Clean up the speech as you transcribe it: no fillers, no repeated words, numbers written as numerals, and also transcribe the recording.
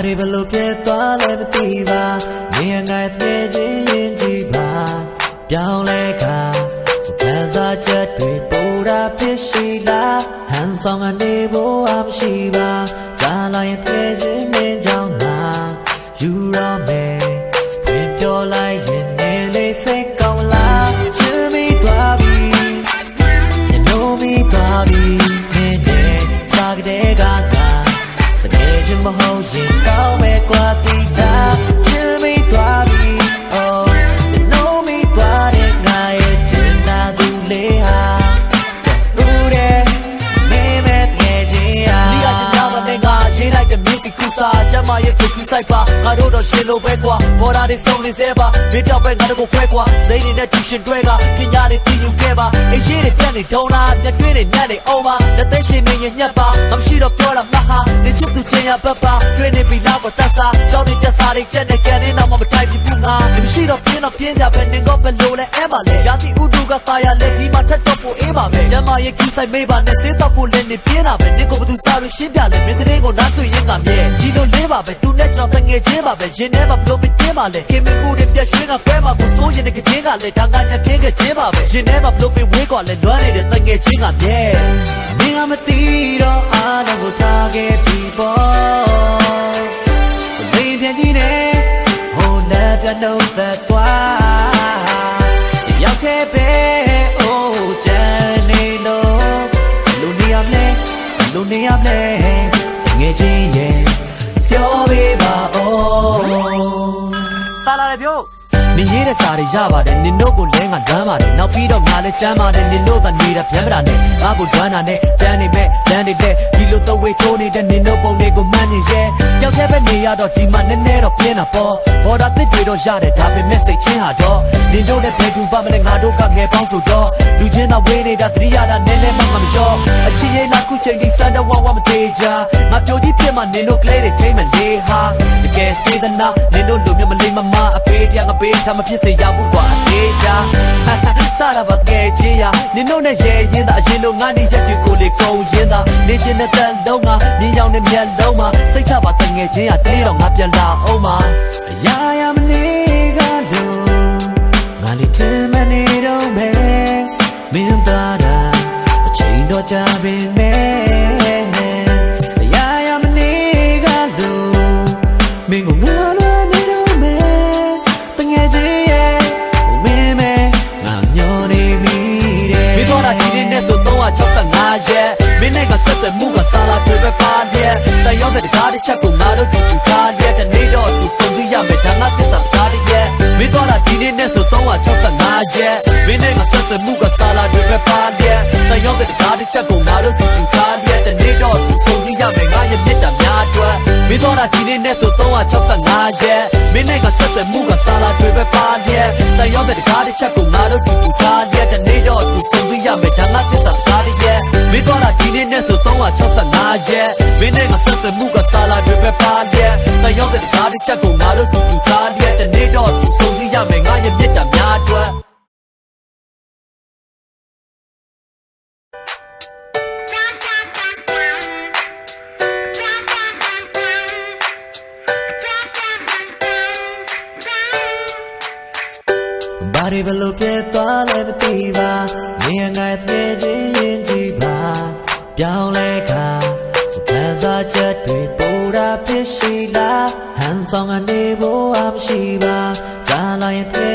Bari belu pietwa le tiba, niya ngai tege yin jiba, piao le ka, kanza chat tui pura pishila, hansong ane bo am shiba, jala yin tege min jao na, yura me, pin pyo lai yin ne le se kong la, chumi twa bi, no mi twa bi, ne ne, sagde ga ga. Jim ho jin cao me qua tita chumi twa bi oh no mi twa de ngai chin na du le ha u de me me tge ji ya li ya chin na ma ne ga yin lai de mi ti ku sa chan ma ye ku sai pa ga do do shin lo be kwa bo da de song ni se ba mi taw be ga de ko phwe kwa zai ni ne ti shin twe ga kin ya de ti yu ke ba ai yi de pian ni dong la nyat twe de nyat de ong ma da tai shin ni yin nyat ba am shi do pyo la ma ha ni chup tu chen ya ba ba twe ni bi la ko ta sa chaw ni ta sa de chat ne kan ni na ma ba tai bi pu nga ni shi do pian ya ba ni go be lo le e ba le ya ti u du ga ta ya le di ma that to pu e ba be chan ma ye ki sai me ba ne se ta pu le ni pian na be ni ko ba tu sa ru shin pya le min de ko na su yin ga mye di lo le ba be tu ne chaw ta nge chin ba be yin ne ba blo bi tin ba le ke me pu de pya shwe ga kwe ma ko so yin de ke chin ga le da ga nya phe ke chin ba be yin ne ba blo bi we ko le lwan ni de ta nge chin ga mye ni ga ma ti do a na ko ta ke people they bya ji ne ho na pya no sa twa yauk the be oh chan ni lo lu ni am le nge chin ye pyo be ba oh sa la le pyo你ရေးတဲ့စာတွေရပါတယ်နင်တို့ကိုလဲငါလွမ်းပါတယ်နောက်ပြီးတော့ငါလည်းချမ်းပါတယ်နင်တို့ကနေတာဗျမ်းပတာနဲ့ငါကိုလွမ်းတာနဲ့တန်းနေမဲ့လမ်းတွေတဲ့ဒီလိုသဝေထိုးနေတဲ့နင်တို့ပုံတွေကိုမှန်းနေရဲ့ကြောက်တဲ့ပဲနေရတော့ဒီမှာနည်းနည်းတော့ပြင်းတာပေါ့ဘော်ဒါတစ်တွေတော့ရတယ်ဒါပေမဲ့စိတ်ချင်းဟာတော့နင်တို့နဲ့ဘယ်သူပါမလဲငါတို့ကငယ်ပေါင်းဆိုတော့လူချင်းတော့ဝေးနေတာသတိရတာနည်းနည်းမှမရောအချစ်ရဲ့လာခုချိန်ဒီစံတော့ဝဝမသေးကြငါပြိုကြီးပြစ်မှနင်တို့ကလေးတွေထိမ့်မလေးဟာတကယ်စေတနာနင်တို့လိုမျိုးမလေးမမအပေးတရားငပေးချမဖြစ်စေရဘူးကွာအေးချာစရပါကဲချီယာနင်တို့နဲ့ရဲရင်သာအရင်လိုငါနေရက်တွေကိုလေကုန်ရင်သာနေချင်တဲ့တန်လုံးကမြင်းရောင်နဲ့မျက်လုံးမှာစိတ်ချပါတငယ်ချင်းရတလေးတော့ငါပြန်လာအောင်ပါအရာရမနေကလို့ငါလေးထင်မနေတော့မဲမင်းသားတာအချိန်တော့ကြာပြီမဲအရာရမနေကလို့မင်းကိုငါလိုနေတော့မဲတငယ်ချင်းရဲ့မင်းမဲငါညောနေပြီတဲ့မင်းတော့ဒီနေ့နဲ့ဆို365ရက်မင်းနဲ့ကဆက်တဲ့မှုကစားလာတွေ့ပဲပါတဲ့တန်ရောက်တဲ့တကားတစ်ချက်ကိုငါတို့တူခါတဲ့တနေ့တော့သူစုံစည်းရမယ်ဒါငါသစ္စာကားရဲ့မင်းတော့ဒီနေ့နဲ့ဆို365ရက်မင်းနဲ့ကဆက်တဲ့မှုကစားလာတွေ့ပဲပါတဲ့တန်ရောက်တဲ့တကားတစ်ချက်ကိုငါတို့တူခါတဲ့တနေ့တော့သူစုံစည်းရမယ်ငါရဲ့မြတ်တာများအတွက်မင်းတော့ဒီနေ့နဲ့ဆို365ရက်မင်းနဲ့ကဆက်တဲ့မှုကစားလာတွေ့ပဲပါတဲ့တန်ရောက်တဲ့တကားတစ်ချက်ကိုငါတို့တူခါတဲ့တနေ့တော့သူစုံစည်းရမယ်ဒါငါသစ္စာကားရဲ့မင်းတော့ဒီနေ့နဲ့ဆို365ရက်မင်းနဲ့ကဆက်တဲ့မှုကစားလာတွေ့ပဲပါတဲ့တန်ရောက်တဲ့တကားတစ်ချက်ကိုငါတို့တူခါတဲ့တနေ့တော့သူစုံစည်းရမယ်ငါရဲ့မြတ်တာများအတွက်Bari belu pietwa le tiba, niya ngai tege yin jiba, piao le ka, kanza chat tui pura pishila, hansong ane bo am shiba,